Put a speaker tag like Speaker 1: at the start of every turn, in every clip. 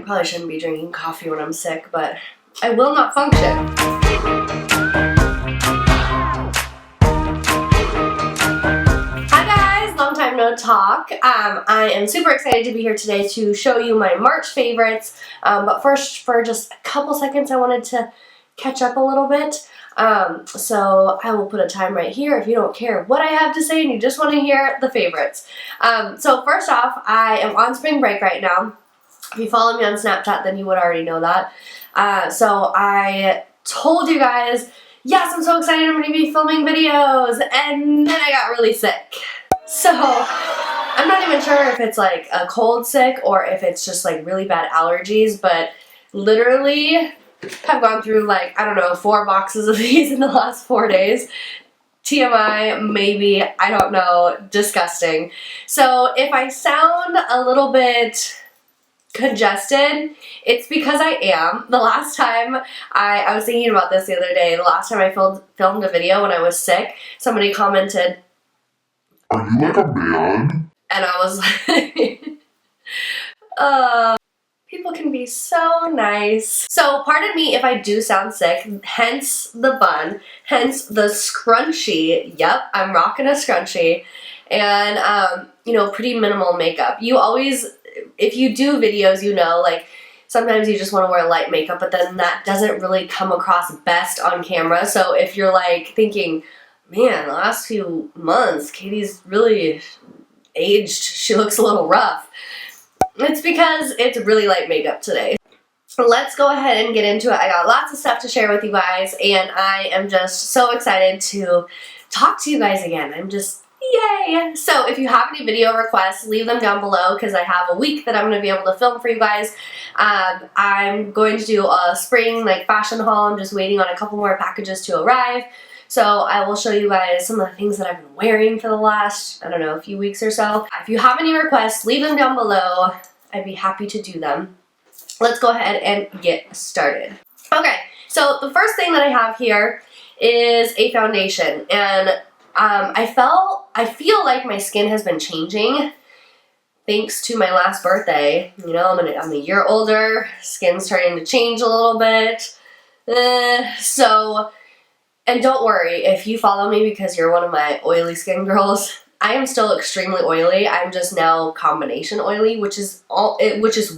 Speaker 1: Probably shouldn't be drinking coffee when I'm sick, but I will not function. Hi guys, long time no talk. I am super excited to be here today to show you my March favorites. But first, for just a couple seconds, I wanted to catch up a little bit. So I will put a time right here if you don't care what I have to say and you just want to hear the favorites. So first off, I am on spring break right now. If you follow me on Snapchat, then you would already know that. So I told you guys, yes, I'm so excited, I'm going to be filming videos, and then I got really sick. So I'm not even sure if it's like a cold sick or if it's just like really bad allergies, but literally I've gone through like, I don't know, 4 boxes of these in the last 4 days. TMI, maybe, I don't know, disgusting. So if I sound a little bit congested, it's because I am. The last time, I was thinking about this the other day, the last time I filmed a video when I was sick, somebody commented, "Are you like a man?" And I was like, people can be so nice. So pardon me if I do sound sick, hence the bun, hence the scrunchie. Yep, I'm rocking a scrunchie. And, you know, pretty minimal makeup. You always, if you do videos, you know, like, sometimes you just want to wear light makeup, but then that doesn't really come across best on camera. So if you're, like, thinking, man, the last few months, Katie's really aged. She looks a little rough. It's because it's really light makeup today. Let's go ahead and get into it. I got lots of stuff to share with you guys, and I am just so excited to talk to you guys again. I'm just, yay! So if you have any video requests, leave them down below because I have a week that I'm going to be able to film for you guys. I'm going to do a spring like fashion haul. I'm just waiting on a couple more packages to arrive. So I will show you guys some of the things that I've been wearing for the last, I don't know, a few weeks or so. If you have any requests, leave them down below. I'd be happy to do them. Let's go ahead and get started. Okay, so the first thing that I have here is a foundation, and I feel like my skin has been changing thanks to my last birthday. You know, I'm a year older, skin's starting to change a little bit. And don't worry if you follow me because you're one of my oily skin girls. I am still extremely oily. I'm just now combination oily, which is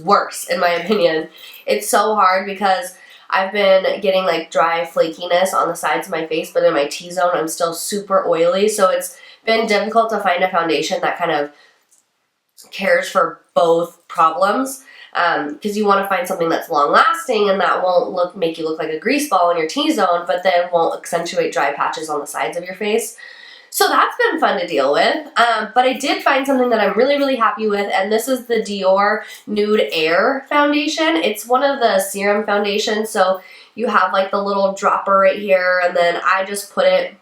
Speaker 1: worse in my opinion. It's so hard because I've been getting like dry flakiness on the sides of my face, but in my T-zone I'm still super oily. So it's been difficult to find a foundation that kind of cares for both problems. Because you want to find something that's long lasting and that won't make you look like a grease ball in your T-zone, but then won't accentuate dry patches on the sides of your face. So that's been fun to deal with, but I did find something that I'm really, really happy with, and this is the Dior Nude Air Foundation. It's one of the serum foundations, so you have like the little dropper right here, and then I just put it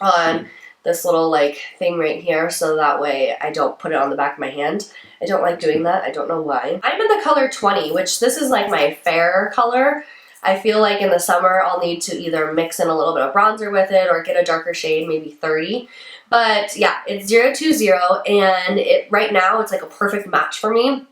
Speaker 1: on this little like thing right here, so that way I don't put it on the back of my hand. I don't like doing that, I don't know why. I'm in the color 20, which this is like my fair color. I feel like in the summer I'll need to either mix in a little bit of bronzer with it or get a darker shade, maybe 30. But yeah, it's 020 and right now it's like a perfect match for me.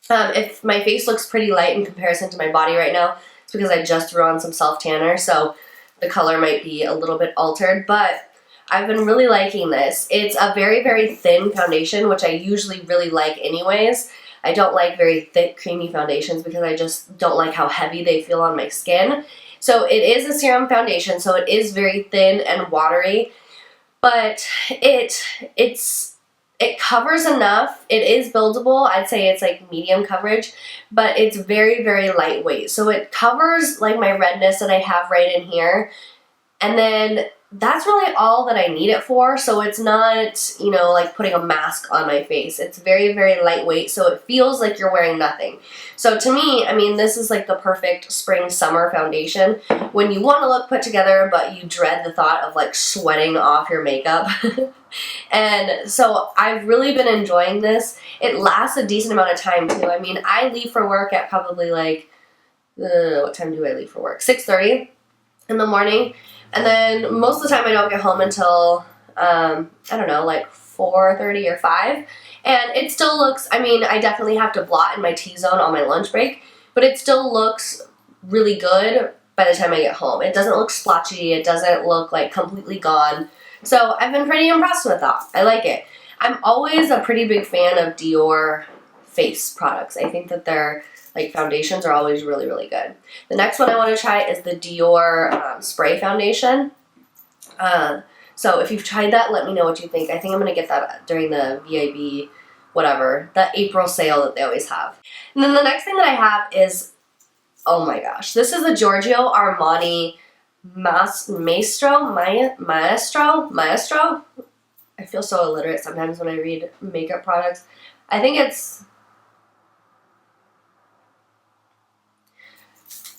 Speaker 1: If my face looks pretty light in comparison to my body right now, it's because I just threw on some self-tanner, so the color might be a little bit altered, but I've been really liking this. It's a very, very thin foundation, which I usually really like anyways. I don't like very thick, creamy foundations because I just don't like how heavy they feel on my skin. So it is a serum foundation, so it is very thin and watery, but it covers enough. It is buildable. I'd say it's like medium coverage, but it's very, very lightweight. So it covers like my redness that I have right in here, and then that's really all that I need it for. So it's not, you know, like putting a mask on my face. It's very, very lightweight, so it feels like you're wearing nothing. So to me, I mean, this is like the perfect spring summer foundation when you want to look put together, but you dread the thought of like sweating off your makeup. And so I've really been enjoying this. It lasts a decent amount of time too. I mean, I leave for work at probably like, what time do I leave for work? 6:30 in the morning. And then most of the time I don't get home until, I don't know, like 4:30 or 5. And it still looks, I mean, I definitely have to blot in my T-zone on my lunch break, but it still looks really good by the time I get home. It doesn't look splotchy. It doesn't look like completely gone. So I've been pretty impressed with that. I like it. I'm always a pretty big fan of Dior face products. I think that their like foundations are always really, really good. The next one I want to try is the Dior spray foundation. So if you've tried that, let me know what you think. I think I'm going to get that during the VIB, whatever, the April sale that they always have. And then the next thing that I have is, oh my gosh, this is the Giorgio Armani Maestro. I feel so illiterate sometimes when I read makeup products. I think it's...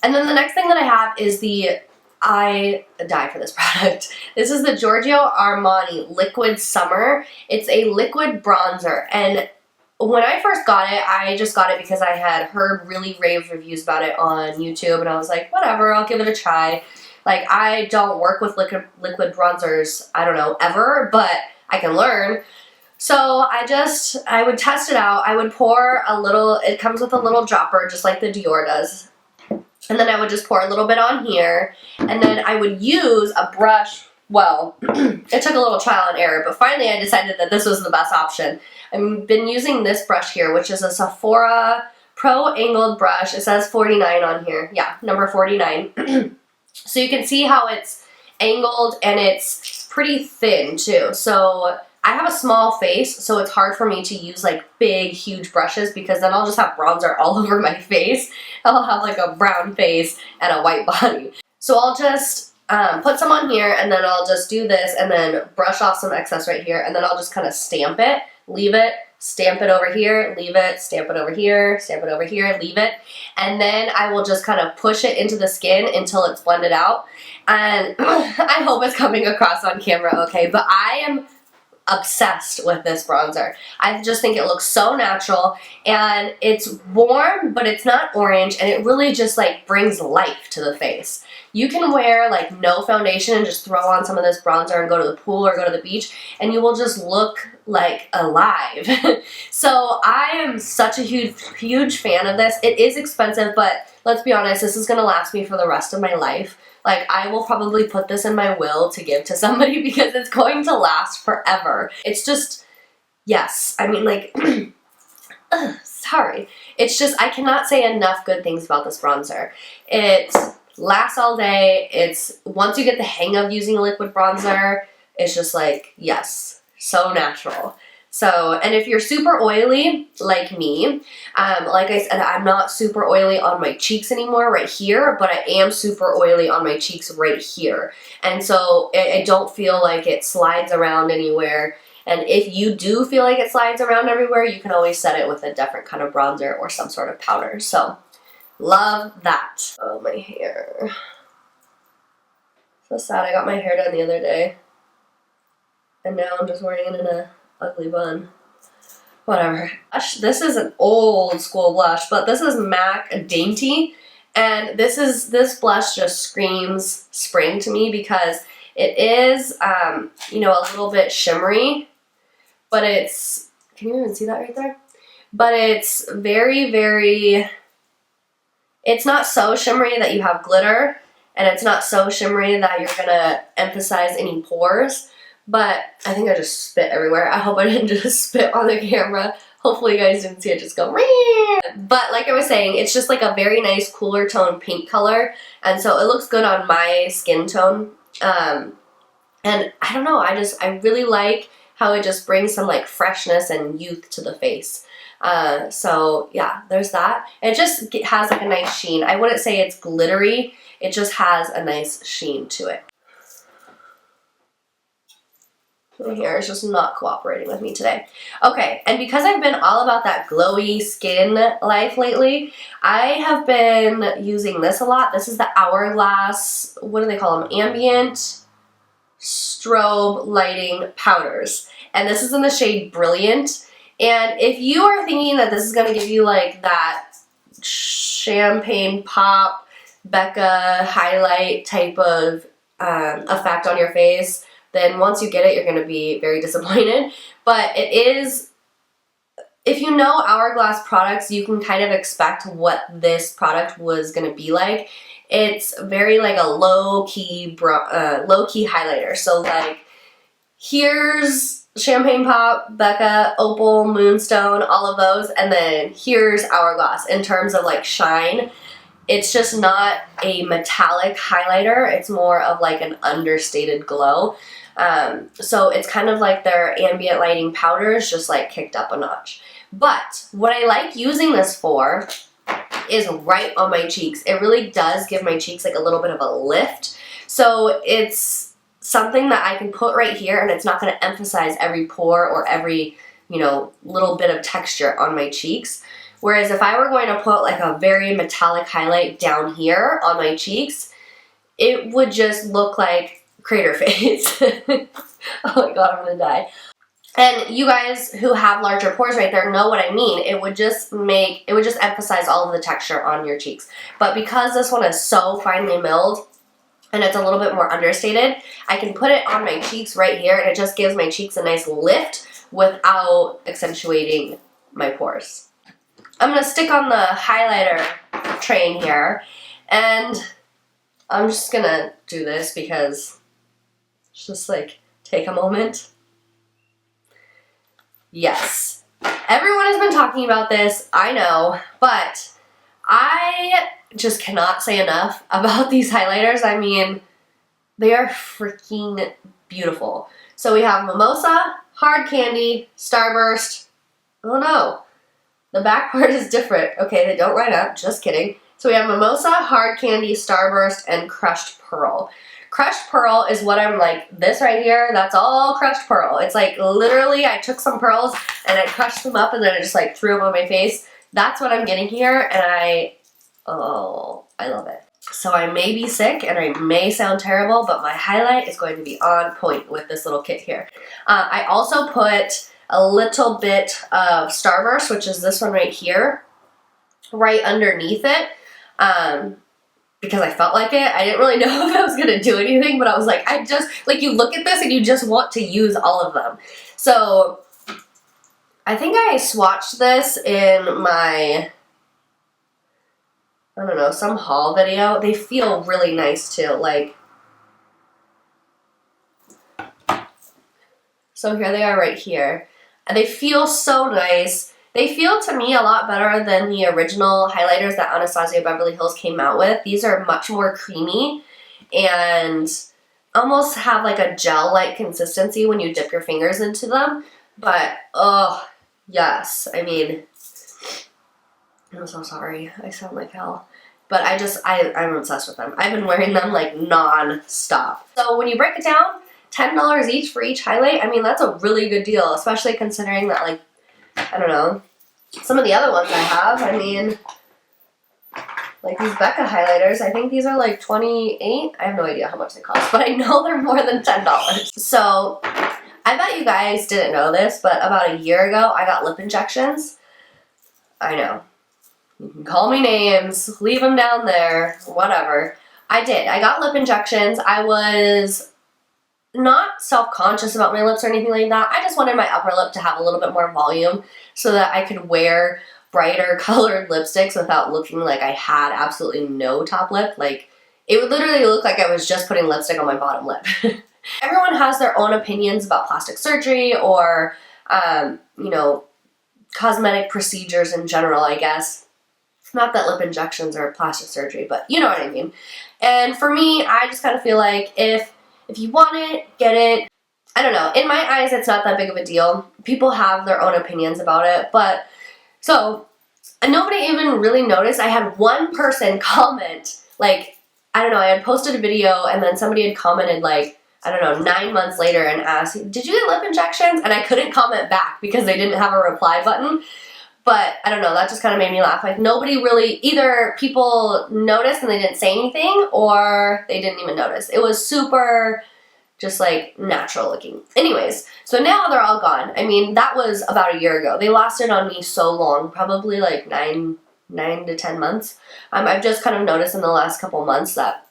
Speaker 1: And then the next thing that I have is the... I die for this product. This is the Giorgio Armani Liquid Summer. It's a liquid bronzer, and when I first got it, I just got it because I had heard really rave reviews about it on YouTube, and I was like, whatever, I'll give it a try. Like, I don't work with liquid bronzers, I don't know, ever, but I can learn. So I would test it out. I would pour a little, it comes with a little dropper, just like the Dior does. And then I would just pour a little bit on here, and then I would use a brush. Well, it took a little trial and error, but finally I decided that this was the best option. I've been using this brush here, which is a Sephora Pro Angled Brush. It says 49 on here. Yeah, number 49. So you can see how it's angled, and it's pretty thin too. So I have a small face, so it's hard for me to use like big, huge brushes, because then I'll just have bronzer all over my face. I'll have like a brown face and a white body. So I'll just put some on here, and then I'll just do this and then brush off some excess right here, and then I'll just kind of stamp it, leave it, stamp it over here, leave it, stamp it over here, stamp it over here, leave it, and then I will just kind of push it into the skin until it's blended out. And I hope it's coming across on camera okay, but I am obsessed with this bronzer. I just think it looks so natural, and it's warm, but it's not orange, and it really just like brings life to the face. You can wear like no foundation and just throw on some of this bronzer and go to the pool or go to the beach, and you will just look like alive. So I am such a huge fan of this. It is expensive, but let's be honest, this is gonna last me for the rest of my life. Like, I will probably put this in my will to give to somebody because it's going to last forever. It's just, yes, I mean, like, sorry. It's just, I cannot say enough good things about this bronzer. It lasts all day. It's, once you get the hang of using a liquid bronzer, it's just like, yes, so natural. So, and if you're super oily, like me, like I said, I'm not super oily on my cheeks anymore right here, but I am super oily on my cheeks right here. And so I don't feel like it slides around anywhere. And if you do feel like it slides around everywhere, you can always set it with a different kind of bronzer or some sort of powder. So, love that. Oh, my hair. So sad. I got my hair done the other day, and now I'm just wearing it in a ugly bun. Whatever. This is an old school blush, but this is MAC Dainty, and this blush just screams spring to me because it is, you know, a little bit shimmery, but it's, can you even see that right there? But it's very, very, it's not so shimmery that you have glitter, and it's not so shimmery that you're gonna emphasize any pores. But I think I just spit everywhere. I hope I didn't just spit on the camera. Hopefully you guys didn't see it just go. But like I was saying, it's just like a very nice cooler tone pink color. And so it looks good on my skin tone. And I don't know, I really like how it just brings some like freshness and youth to the face. So yeah, there's that. It just has like a nice sheen. I wouldn't say it's glittery. It just has a nice sheen to it. My hair is just not cooperating with me today. Okay, and because I've been all about that glowy skin life lately, I have been using this a lot. This is the Hourglass, what do they call them? Ambient Strobe Lighting Powders. And this is in the shade Brilliant. And if you are thinking that this is going to give you like that champagne pop, Becca highlight type of effect on your face, then once you get it, you're going to be very disappointed. But it is, if you know Hourglass products, you can kind of expect what this product was going to be like. It's very like a low-key highlighter. So like, here's Champagne Pop, Becca, Opal, Moonstone, all of those, and then here's Hourglass in terms of like shine. It's just not a metallic highlighter. It's more of like an understated glow. So it's kind of like their ambient lighting powders, just like kicked up a notch. But what I like using this for is right on my cheeks. It really does give my cheeks like a little bit of a lift. So it's something that I can put right here, and it's not going to emphasize every pore or every, you know, little bit of texture on my cheeks. Whereas if I were going to put like a very metallic highlight down here on my cheeks, it would just look like crater face. Oh my god, I'm gonna die. And you guys who have larger pores right there know what I mean. It would just emphasize all of the texture on your cheeks. But because this one is so finely milled and it's a little bit more understated, I can put it on my cheeks right here, and it just gives my cheeks a nice lift without accentuating my pores. I'm going to stick on the highlighter train here, and I'm just going to do this because it's just like, take a moment. Yes. Everyone has been talking about this, I know, but I just cannot say enough about these highlighters. I mean, they are freaking beautiful. So we have Mimosa, Hard Candy, Starburst. Oh no, the back part is different. Okay, they don't line up, just kidding. So we have Mimosa, Hard Candy, Starburst, and Crushed Pearl. Crushed Pearl is what I'm like, this right here, that's all crushed pearl. It's like literally I took some pearls and I crushed them up and then I just like threw them on my face. That's what I'm getting here, and I love it. So I may be sick and I may sound terrible, but my highlight is going to be on point with this little kit here. I also put a little bit of Starburst, which is this one right here, right underneath it. Because I felt like it. I didn't really know if I was gonna do anything, but I was like, you look at this and you just want to use all of them. So I think I swatched this in my, I don't know, some haul video. They feel really nice too, like, so here they are right here. And they feel so nice. They feel, to me, a lot better than the original highlighters that Anastasia Beverly Hills came out with. These are much more creamy and almost have like a gel-like consistency when you dip your fingers into them. But, oh, yes. I mean, I'm so sorry. I sound like hell. But I'm obsessed with them. I've been wearing them like non-stop. So when you break it down, $10 each for each highlight, I mean, that's a really good deal, especially considering that, like, I don't know, some of the other ones I have, I mean, like these Becca highlighters, I think these are like $28. I have no idea how much they cost, but I know they're more than $10. So, I bet you guys didn't know this, but about a year ago, I got lip injections. I know. You can call me names, leave them down there, whatever. I did. I got lip injections. I was not self-conscious about my lips or anything like that. I just wanted my upper lip to have a little bit more volume so that I could wear brighter colored lipsticks without looking like I had absolutely no top lip. Like, it would literally look like I was just putting lipstick on my bottom lip. Everyone has their own opinions about plastic surgery or, you know, cosmetic procedures in general, I guess. Not that lip injections are plastic surgery, but you know what I mean. And for me, I just kind of feel like if you want it, get it. I don't know. In my eyes, it's not that big of a deal. People have their own opinions about it. But, so, and nobody even really noticed. I had one person comment, like, I don't know, I had posted a video and then somebody had commented, like, I don't know, 9 months later and asked, did you get lip injections? And I couldn't comment back because they didn't have a reply button. But, I don't know, that just kind of made me laugh. Like, nobody really, either people noticed and they didn't say anything, or they didn't even notice. It was super, just, like, natural looking. Anyways, so now they're all gone. I mean, that was about a year ago. They lasted on me so long, probably, like, 9 to 10 months. I've just kind of noticed in the last couple months that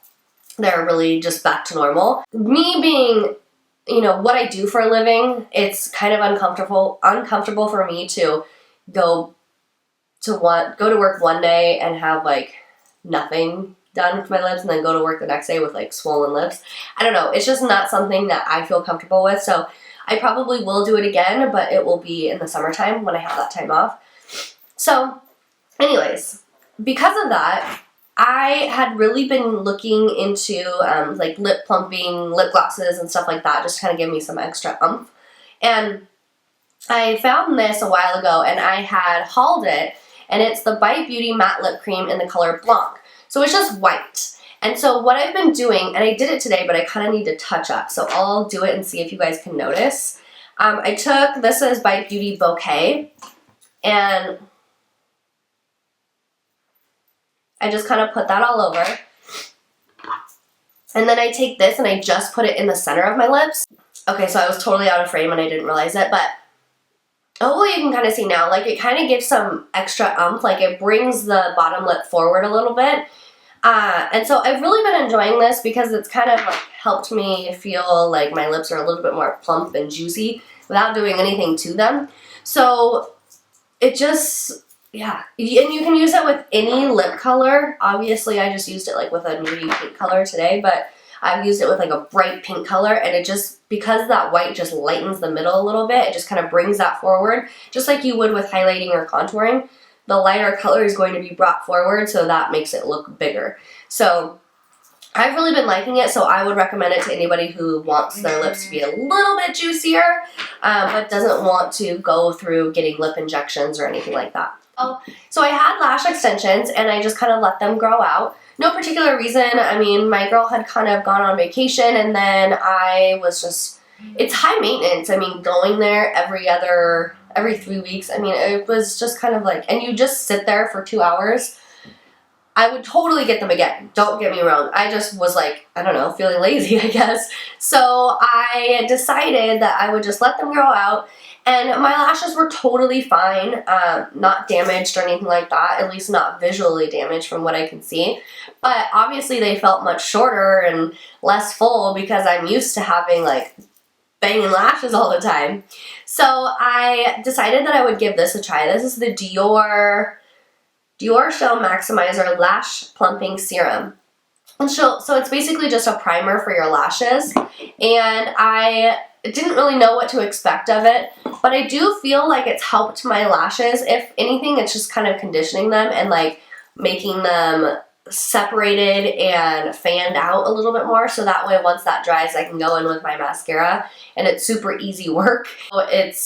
Speaker 1: they're really just back to normal. Me being you know, what I do for a living, it's kind of uncomfortable for me to go to work one day and have like nothing done with my lips and then go to work the next day with like swollen lips. I don't know. It's just not something that I feel comfortable with. So I probably will do it again, but it will be in the summertime when I have that time off. So anyways, because of that, I had really been looking into like lip plumping, lip glosses and stuff like that, just to kind of give me some extra oomph. And I found this a while ago and I had hauled it, and it's the Bite Beauty Matte Lip Cream in the color Blanc. So it's just white. And so what I've been doing, and I did it today, but I kind of need to touch up. So I'll do it and see if you guys can notice. I took, this is Bite Beauty Bouquet, and I just kind of put that all over. And then I take this and I just put it in the center of my lips. Okay, so I was totally out of frame and I didn't realize it, but hopefully you can kind of see now. Like, it kind of gives some extra oomph. Like, it brings the bottom lip forward a little bit. And so I've really been enjoying this because it's kind of like helped me feel like my lips are a little bit more plump and juicy without doing anything to them. So it just, yeah. And you can use it with any lip color. Obviously, I just used it like with a nudie pink color today, but I've used it with like a bright pink color, and it just, because that white just lightens the middle a little bit, it just kind of brings that forward, just like you would with highlighting or contouring. The lighter color is going to be brought forward, so that makes it look bigger. So I've really been liking it, so I would recommend it to anybody who wants their lips to be a little bit juicier, but doesn't want to go through getting lip injections or anything like that. So I had lash extensions, and I just kind of let them grow out. No particular reason. I mean, my girl had kind of gone on vacation, and then I was just, it's high maintenance. I mean, going there every 3 weeks. I mean, it was just kind of like, and you just sit there for 2 hours. I would totally get them again. Don't get me wrong. I just was like, I don't know, feeling lazy, I guess. So I decided that I would just let them grow out. And my lashes were totally fine, not damaged or anything like that, at least not visually damaged from what I can see. But obviously they felt much shorter and less full because I'm used to having like banging lashes all the time. So I decided that I would give this a try. This is the Dior Shell Maximizer Lash Plumping Serum. And so it's basically just a primer for your lashes, and I didn't really know what to expect of it, but I do feel like it's helped my lashes. If anything, it's just kind of conditioning them and like making them separated and fanned out a little bit more, so that way once that dries I can go in with my mascara and it's super easy work. It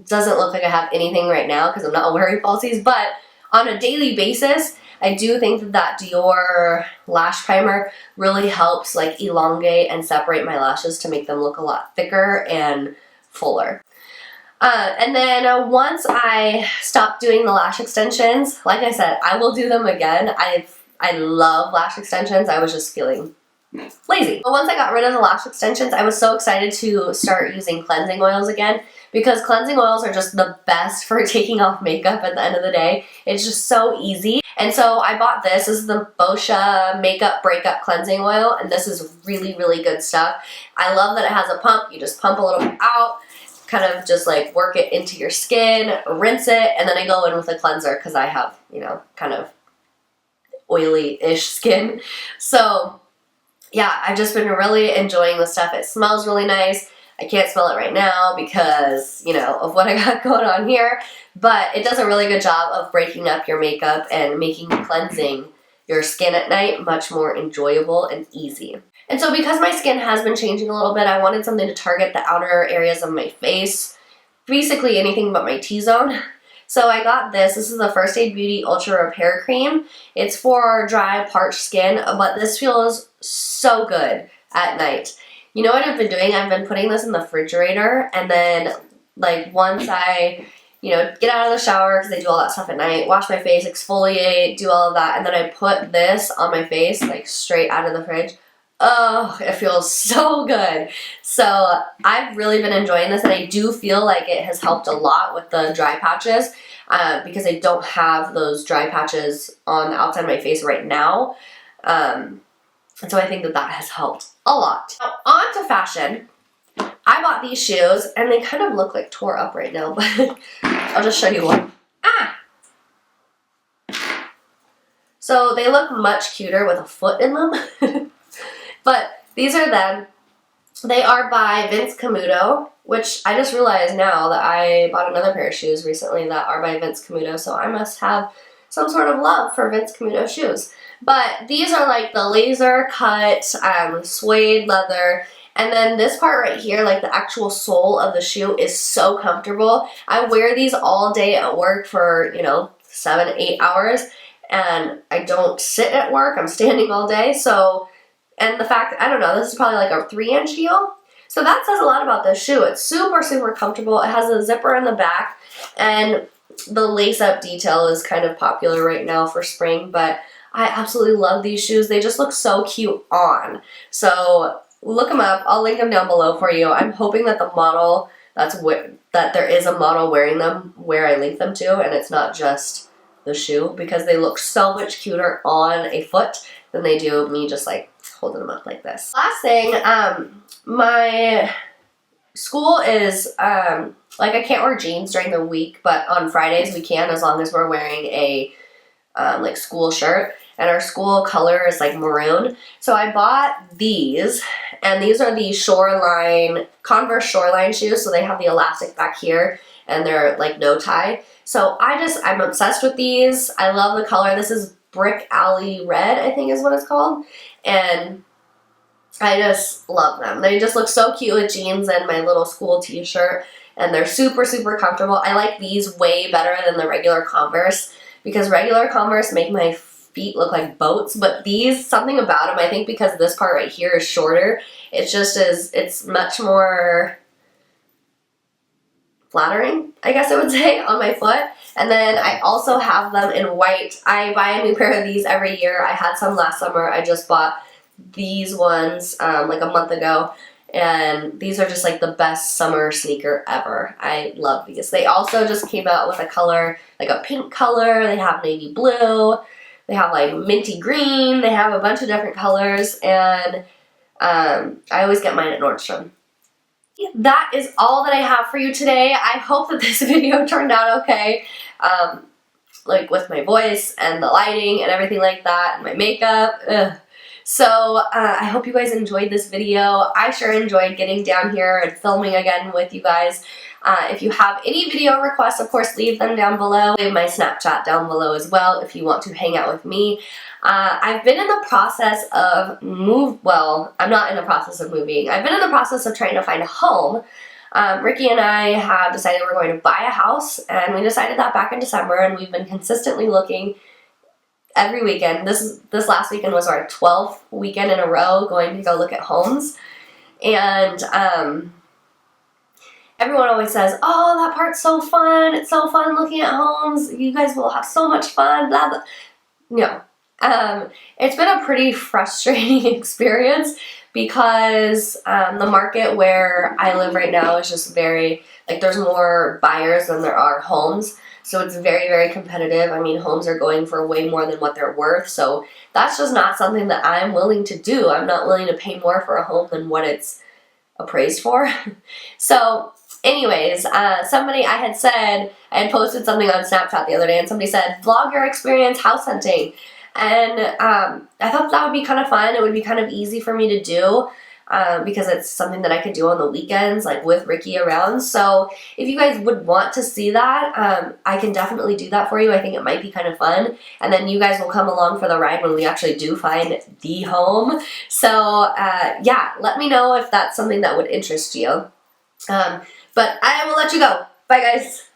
Speaker 1: doesn't look like I have anything right now because I'm not wearing falsies, but on a daily basis I do think that Dior lash primer really helps like elongate and separate my lashes to make them look a lot thicker and fuller. And then once I stop doing the lash extensions, like I said, I will do them again. I love lash extensions. I was just feeling lazy. But once I got rid of the lash extensions, I was so excited to start using cleansing oils again, because cleansing oils are just the best for taking off makeup at the end of the day. It's just so easy. And so I bought this. This is the Boscia Makeup Breakup Cleansing Oil, and this is really, really good stuff. I love that it has a pump. You just pump a little bit out, kind of just like work it into your skin, rinse it, and then I go in with a cleanser because I have, you know, kind of oily-ish skin. So yeah, I've just been really enjoying the stuff. It smells really nice. I can't smell it right now because, you know, of what I got going on here, but it does a really good job of breaking up your makeup and making cleansing your skin at night much more enjoyable and easy. And so because my skin has been changing a little bit, I wanted something to target the outer areas of my face, basically anything but my T-zone. So I got this. This is the First Aid Beauty Ultra Repair Cream. It's for dry, parched skin, but this feels so good at night. You know what I've been doing? I've been putting this in the refrigerator, and then like once I, you know, get out of the shower, because I do all that stuff at night, wash my face, exfoliate, do all of that, and then I put this on my face like straight out of the fridge. Oh, it feels so good. So I've really been enjoying this, and I do feel like it has helped a lot with the dry patches because I don't have those dry patches on the outside of my face right now. And so I think that that has helped a lot. Now, on to fashion. I bought these shoes, and they kind of look like tore up right now, but I'll just show you one. Ah! So they look much cuter with a foot in them. But these are them. They are by Vince Camuto, which I just realized now that I bought another pair of shoes recently that are by Vince Camuto, so I must have some sort of love for Vince Camuto shoes. But these are like the laser cut suede leather, and then this part right here, like the actual sole of the shoe, is so comfortable. I wear these all day at work for, 7, 8 hours, and I don't sit at work, I'm standing all day, so, and the fact, I don't know, this is probably like a 3-inch heel, so that says a lot about this shoe. It's super, super comfortable. It has a zipper in the back, and the lace-up detail is kind of popular right now for spring, but I absolutely love these shoes. They just look so cute on. So look them up. I'll link them down below for you. I'm hoping that the model, that there is a model wearing them where I link them to, and it's not just the shoe, because they look so much cuter on a foot than they do me just like holding them up like this. Last thing, my school is, like I can't wear jeans during the week, but on Fridays we can, as long as we're wearing a like school shirt, and our school color is like maroon. So I bought these, and these are the Shoreline, Converse Shoreline shoes, so they have the elastic back here, and they're like no tie. So I'm obsessed with these. I love the color. This is Brick Alley Red, I think is what it's called, and I just love them. They just look so cute with jeans and my little school t-shirt, and they're super, super comfortable. I like these way better than the regular Converse, because regular Converse make my feet look like boats, but these, something about them, I think because this part right here is shorter, it's much more flattering, I guess I would say, on my foot. And then I also have them in white. I buy a new pair of these every year. I had some last summer. I just bought these ones like a month ago, and these are just like the best summer sneaker ever. I love these. They also just came out with a color, like a pink color. They have navy blue. They have like minty green. They have a bunch of different colors, and I always get mine at Nordstrom. That is all that I have for you today. I hope that this video turned out okay, like with my voice and the lighting and everything like that, and my makeup. Ugh. So I hope you guys enjoyed this video. I sure enjoyed getting down here and filming again with you guys. If you have any video requests, of course, leave them down below. Leave my Snapchat down below as well if you want to hang out with me. I've been in the process of I'm not in the process of moving. I've been in the process of trying to find a home. Ricky and I have decided we're going to buy a house, and we decided that back in December, and we've been consistently looking every weekend. This last weekend was our 12th weekend in a row going to go look at homes, and everyone always says, oh, that part's so fun, it's so fun looking at homes, you guys will have so much fun, blah, blah. No. It's been a pretty frustrating experience, because the market where I live right now is just very, like, there's more buyers than there are homes, so it's very, very competitive. I mean, homes are going for way more than what they're worth, so that's just not something that I'm willing to do. I'm not willing to pay more for a home than what it's appraised for. So anyways, I had posted something on Snapchat the other day, and somebody said, vlog your experience house hunting. And I thought that would be kind of fun. It would be kind of easy for me to do, because it's something that I could do on the weekends, like with Ricky around. So if you guys would want to see that, I can definitely do that for you. I think it might be kind of fun. And then you guys will come along for the ride when we actually do find the home. So yeah, let me know if that's something that would interest you. But I will let you go. Bye, guys.